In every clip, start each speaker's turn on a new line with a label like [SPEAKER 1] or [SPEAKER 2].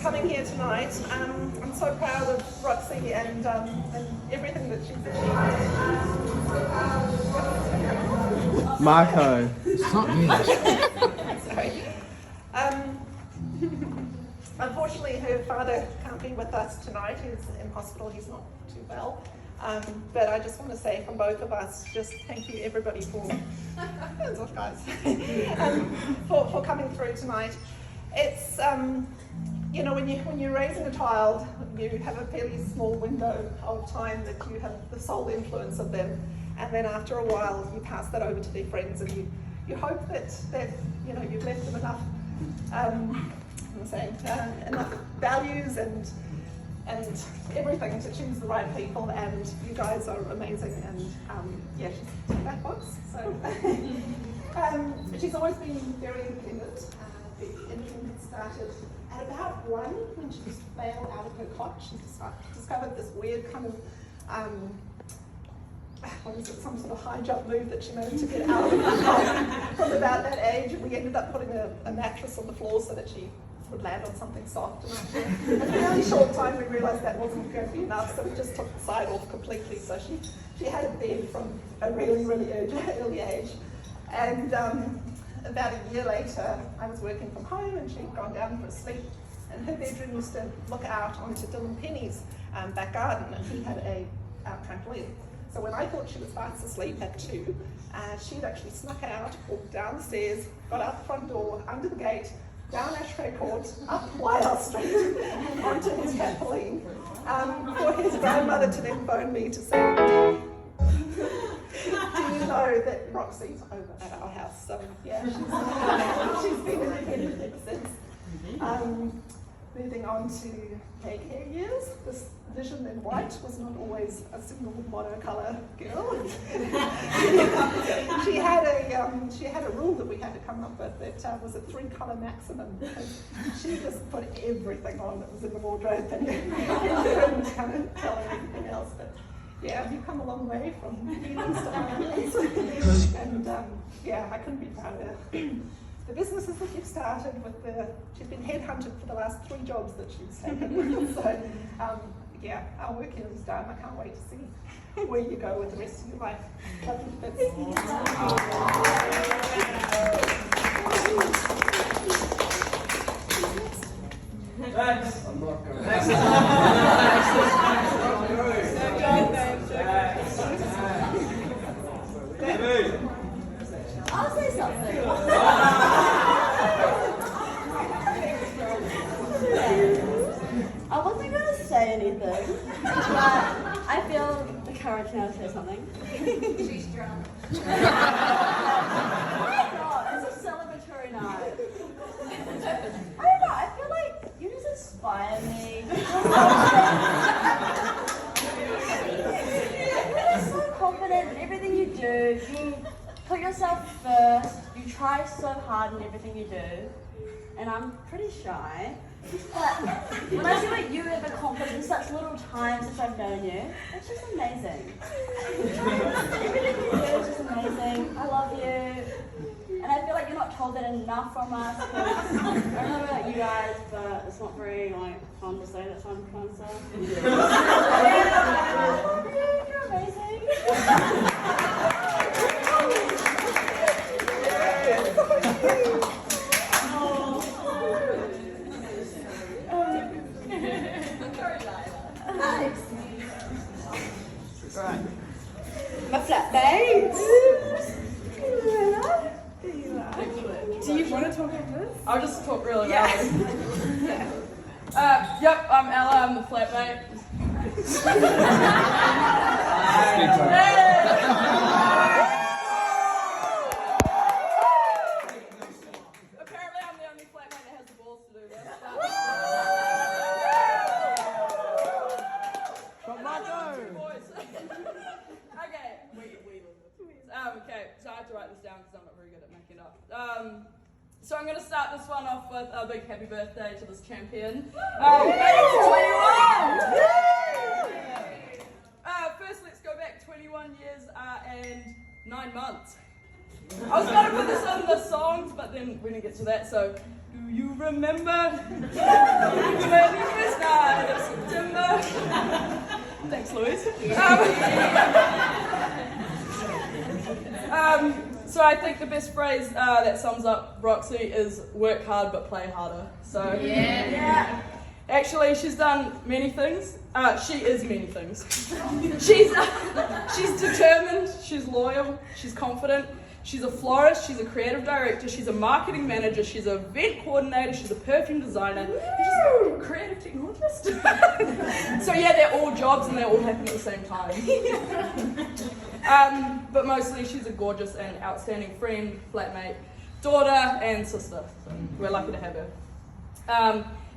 [SPEAKER 1] coming here tonight. I'm so proud of Roxy and everything that she's achieved.
[SPEAKER 2] Marco.
[SPEAKER 3] It's not me.
[SPEAKER 1] Sorry. Unfortunately, her father can't be with us tonight. He's in hospital. He's not too well. But I just want to say from both of us, just thank you everybody for hands off, guys, for coming through tonight. It's you know, when you're raising a child, you have a fairly small window of time that you have the sole influence of them, and then after a while you pass that over to their friends, and you hope that you know you've left them enough enough values and everything to choose the right people, and you guys are amazing. And yeah, she's in that box. So she's always been very independent. The independent started at about 1 when she just fell out of her cot. She discovered this weird kind of what is it, some sort of high jump move that she managed to get out of her cot from about that age. And we ended up putting a mattress on the floor so that she would land on something soft, and after a fairly short time we realised that wasn't going to be enough, so we just took the side off completely. So she had a bed from a really early age, and about a year later I was working from home and she'd gone down for a sleep, and her bedroom used to look out onto Dylan Penny's back garden, and he had a trampoline. So when I thought she was fast asleep at 2, she'd actually snuck out, walked down the stairs, got out the front door, under the gate, down Ashtray Court, up Whitehouse Street, and onto his trampoline, for his grandmother to then phone me to say, do you know that Roxy's over at our house? So yeah, she's been independent ever since. Moving on to daycare years, this vision in white was not always a single monocolour girl. she had a rule that we had to come up with that was a 3-colour maximum, because she just put everything on that was in the wardrobe and couldn't kind of tell anything else. But yeah, you've come a long way from feelings to islands. And yeah, I couldn't be prouder. The businesses that you've started with, she's been headhunted for the last 3 jobs that she's taken. So yeah, our work here is done. I can't wait to see where you go with the rest of your life. Love you, Fitz.
[SPEAKER 2] Thanks. I'm not going.
[SPEAKER 4] I'll say something. I wasn't going to say anything, but I feel the courage now to say something.
[SPEAKER 5] She's drunk.
[SPEAKER 4] Oh my god, it's a celebratory night. I don't know, I feel like you just inspire me. You're so confident in everything you do. You put yourself first. You try so hard in everything you do. And I'm pretty shy. But when I see what you have accomplished in such little time since I've known you, it's just amazing. Everything you do is just amazing. I love you. And I feel like you're not told that enough from us. I don't know about you guys, but it's not very fun to say that kind of stuff. I love you. You're amazing.
[SPEAKER 1] Right.
[SPEAKER 4] My flatmate.
[SPEAKER 5] Do you want to talk about this?
[SPEAKER 6] I'll just talk really
[SPEAKER 1] Yes.
[SPEAKER 6] loud. Yep, I'm Ella, I'm the flatmate. Apparently I'm the only flatmate that has the balls to do this.
[SPEAKER 2] But Marco!
[SPEAKER 6] Boys. Okay, we okay, so I have to write this down because I'm not very good at making it up. So I'm going to start this one off with a big happy birthday to this champion. 21! First, let's go back 21 years and 9 months. I was going to put this in the songs, but then we didn't get to that, so do you remember? Thanks, Louise. So I think the best phrase that sums up Roxy is work hard but play harder. So
[SPEAKER 5] Yeah.
[SPEAKER 6] actually, she's done many things. She is many things. She's determined, she's loyal, she's confident, she's a florist, she's a creative director, she's a marketing manager, she's an event coordinator, she's a perfume designer, and she's a creative technologist. So yeah, they're all jobs and they all happen at the same time. But mostly she's a gorgeous and outstanding friend, flatmate, daughter, and sister. So we're lucky to have her.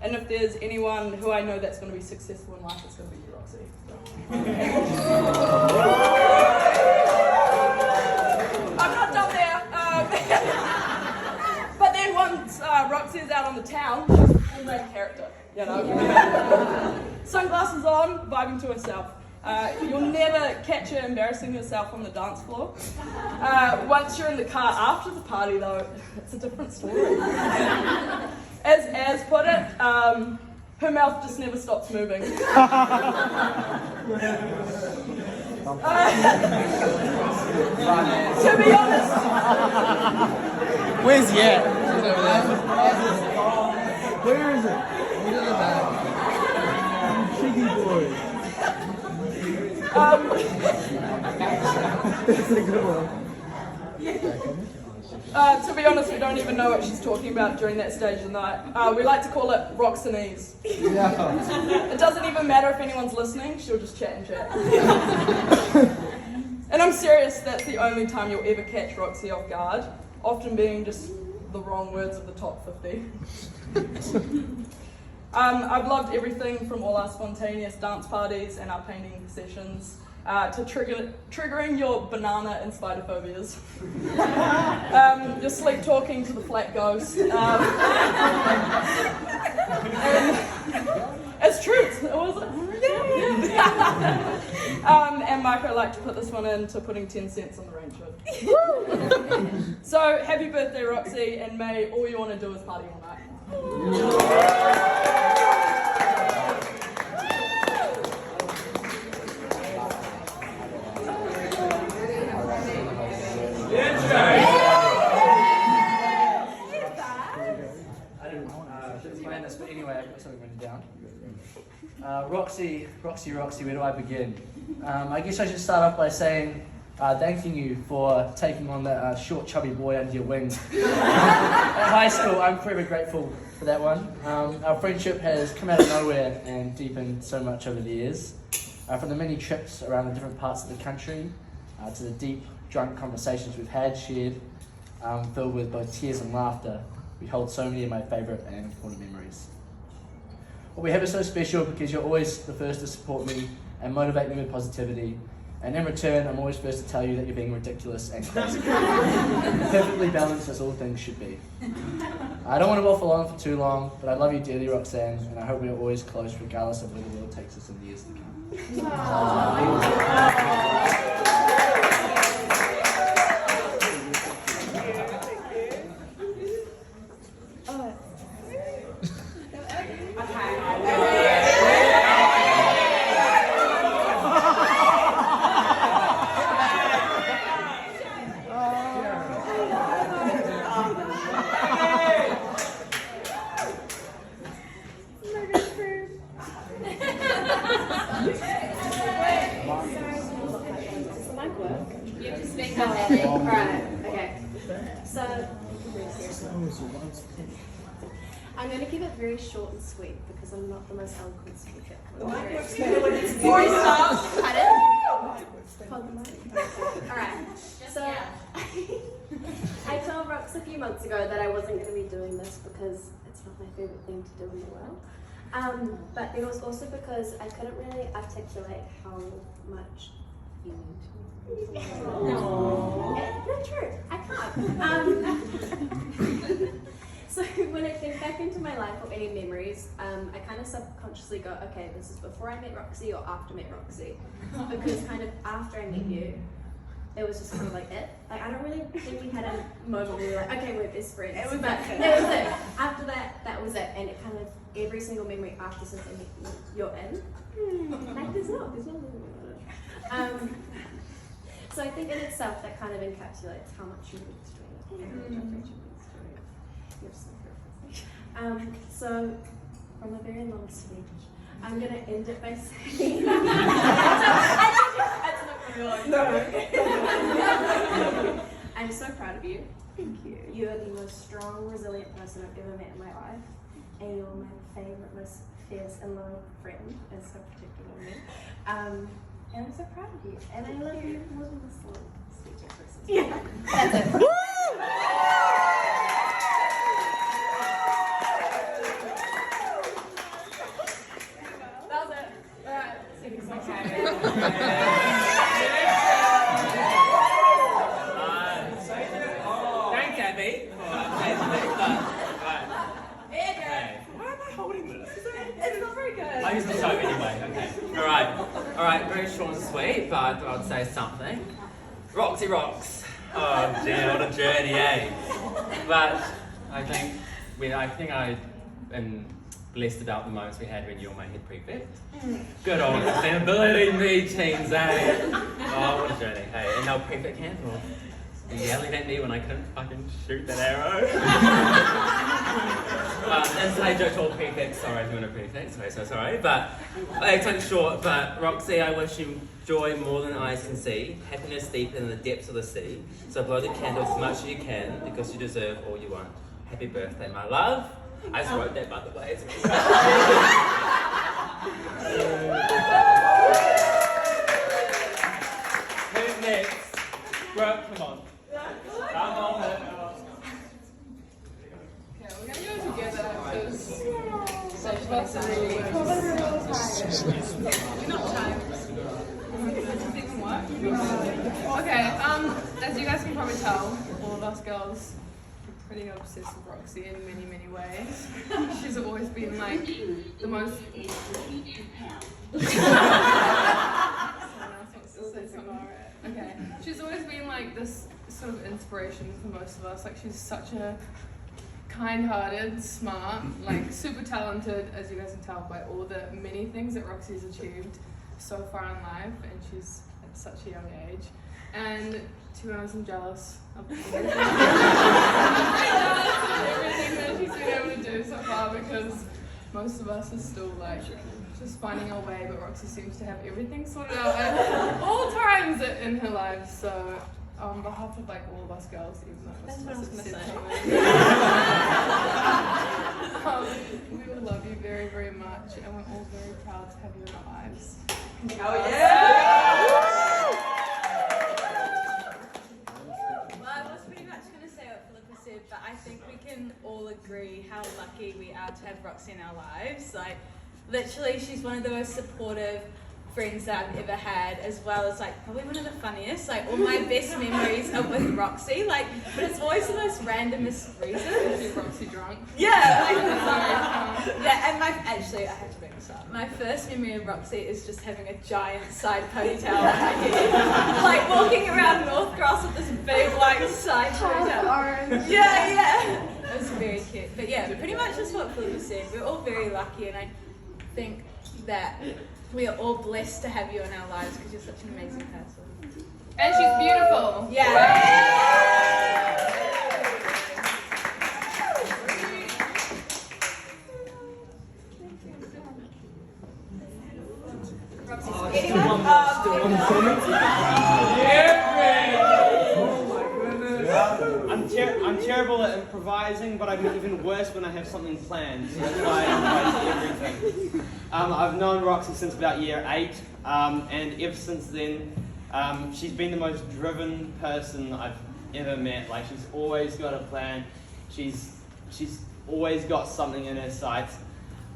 [SPEAKER 6] And if there's anyone who I know that's going to be successful in life, it's going to be you, Roxy. I'm not done there. But then once Roxy is out on the town, she's a full main character, you know. Sunglasses on, vibing to herself. You'll never catch her embarrassing herself on the dance floor. Once you're in the car after the party, though, it's a different story. As put it, her mouth just never stops moving. To be honest,
[SPEAKER 2] Where's he at? Where is it? He's in the back. Cheeky boy. That's a good one.
[SPEAKER 6] To be honest, we don't even know what she's talking about during that stage of the night. We like to call it Roxanese.
[SPEAKER 2] Yeah.
[SPEAKER 6] It doesn't even matter if anyone's listening, she'll just chat and chat. And I'm serious, that's the only time you'll ever catch Roxy off guard, often being just the wrong words of the top 50. I've loved everything from all our spontaneous dance parties and our painting sessions to triggering your banana and spider phobias. Your sleep talking to the flat ghost. And it's true. It was. And Marco liked to put this one into putting 10 cents on the range hood. So happy birthday, Roxy, and may all you want to do is party all night.
[SPEAKER 3] I didn't plan this, but anyway, I've got something written down. Roxy, where do I begin? I guess I should start off by saying thanking you for taking on that short, chubby boy under your wing. At high school, I'm forever grateful for that one. Our friendship has come out of nowhere and deepened so much over the years. From the many trips around the different parts of the country, to the deep, drunk conversations we've had, shared, filled with both tears and laughter, we hold so many of my favourite and important memories. What we have is so special because you're always the first to support me and motivate me with positivity. And in return, I'm always first to tell you that you're being ridiculous and crazy. Perfectly balanced as all things should be. I don't want to waffle on for too long, but I love you dearly, Roxanne, and I hope we are always close regardless of where the world takes us in the years to come.
[SPEAKER 5] You have to speak up, Ellie. Alright, okay. So, I'm going to keep it very short and sweet because I'm not the most eloquent speaker. Pardon? Alright, so I told Rox a few months ago that I wasn't going to be doing this because it's not my favourite thing to do in the world. But it was also because I couldn't really articulate how much you mean to me. No, true. I can't. So when I think back into my life or any memories, I kind of subconsciously go, okay, this is before I met Roxy or after I met Roxy. Because kind of after I met you, it was just kind of like it. Like I don't really think we had a moment where we were like, okay, we're best friends.
[SPEAKER 1] It was
[SPEAKER 5] but
[SPEAKER 1] okay.
[SPEAKER 5] it was it. After that, that was it. And it kind of every single memory after something you're in. Like there's no. So I think in itself that kind of encapsulates how much you need to doing it. And how much affection you need to doing it. You're so perfect. So from a very long speech, I'm gonna end it by saying that's not very long. No. I'm so proud of you. Thank you. You are the most strong, resilient person I've ever met in my life. And you're my favorite, most fierce and loyal friend and so protective of me. And I'm so proud of you. And I love you more than this little speech person. Yeah. That's it.
[SPEAKER 6] That was it. Alright.
[SPEAKER 7] Thanks, Abby. Why am I holding this?
[SPEAKER 6] It's not very good.
[SPEAKER 7] I used to show anyway. Okay. All right. Very short and sweet, but I'd say something. Roxy rocks. Oh dear, what a journey, eh? But I think I am blessed about the moments we had when you were my head prefect. Good old sustainability meetings, eh? Oh, what a journey, hey? And now prefect handle. Yelling at me when I couldn't fucking shoot that arrow. Inside joke to all prefects, sorry if you're a prefect, so sorry. But it's only short, but Roxy, I wish you joy more than eyes can see, happiness deep in the depths of the sea. So blow the candle as much as you can, because you deserve all you want. Happy birthday, my love. I just wrote that, by the way. Who's next? Brooke, come on. Come on.
[SPEAKER 6] Okay, we're gonna go together because both of us are really we're not tired. Okay, as you guys can probably tell, all of us girls are pretty obsessed with Roxy in many, many ways. She's always been like the most Okay. She's always been like this sort of inspiration for most of us. Like she's such a kind-hearted, smart, like super talented, as you guys can tell by all the many things that Roxy's achieved so far in life, and she's at such a young age. And to be honest, I'm jealous of everything that she's been able to do so far, because most of us are still like just finding our way, but Roxy seems to have everything sorted out at all times in her life. So on behalf of like all of us girls, even though
[SPEAKER 5] That's what I was gonna say.
[SPEAKER 6] We will love you very, very much, and we're all very proud to have you in our lives.
[SPEAKER 1] Oh yeah!
[SPEAKER 8] Well, I was pretty much going to say what Philippa said, but I think we can all agree how lucky we are to have Roxy in our lives. Like, literally, she's one of the most supportive friends that I've ever had, as well as like probably one of the funniest. Like all my best memories are with Roxy, like, but it's always the most randomest reasons.
[SPEAKER 6] Is Roxy drunk?
[SPEAKER 8] Yeah, like, yeah, and actually I have to bring this up. My first memory of Roxy is just having a giant side ponytail on my head, like walking around North Cross with this big like side ponytail. Yeah, it was very cute. But yeah, pretty much just what Philippa said. We're all very lucky, and I think that we are all blessed to have you in our lives because you're such an amazing person.
[SPEAKER 6] And she's beautiful.
[SPEAKER 8] Yeah.
[SPEAKER 9] I'm terrible at improvising, but I'm even worse when I have something planned. So that's why I improvise everything. I've known Roxy since about year 8, and ever since then, she's been the most driven person I've ever met. Like, she's always got a plan. She's always got something in her sights.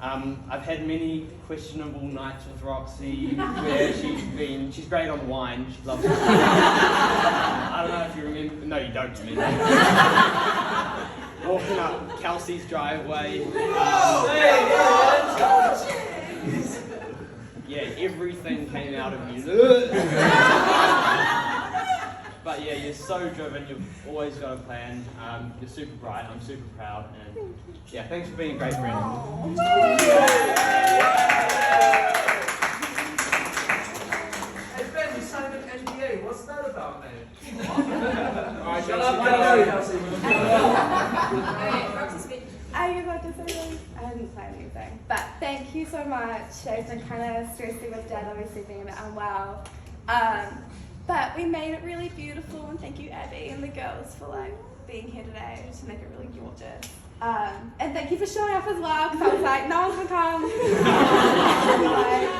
[SPEAKER 9] I've had many questionable nights with Roxy where she's great on wine. She loves it. I don't know if you remember. No, you don't remember. Walking up Kelsey's driveway. Yeah, everything came out of you. so driven. You've always got a plan. You're super bright. I'm super proud. And yeah, thanks for being a great friend.
[SPEAKER 3] Hey Ben, you signed an NDA. What's that about, mate?
[SPEAKER 7] Alright,
[SPEAKER 3] Shut
[SPEAKER 7] Kelsey,
[SPEAKER 3] up, Kelsey.
[SPEAKER 5] Roxy speak.
[SPEAKER 10] I was about to say really, I didn't say anything. But thank you so much. I've been kind of stressing with Dad, obviously being a bit unwell. But we made it really beautiful, and thank you, Abby and the girls, for like being here today to make it really gorgeous. And thank you for showing up as well, because I was like, no one can come. Like,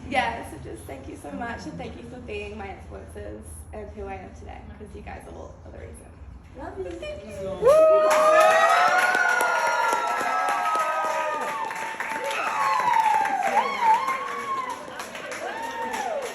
[SPEAKER 10] yeah, so just thank you so much, and thank you for being my influences and who I am today, because you guys are all the reason.
[SPEAKER 4] Love you.
[SPEAKER 10] Thank you.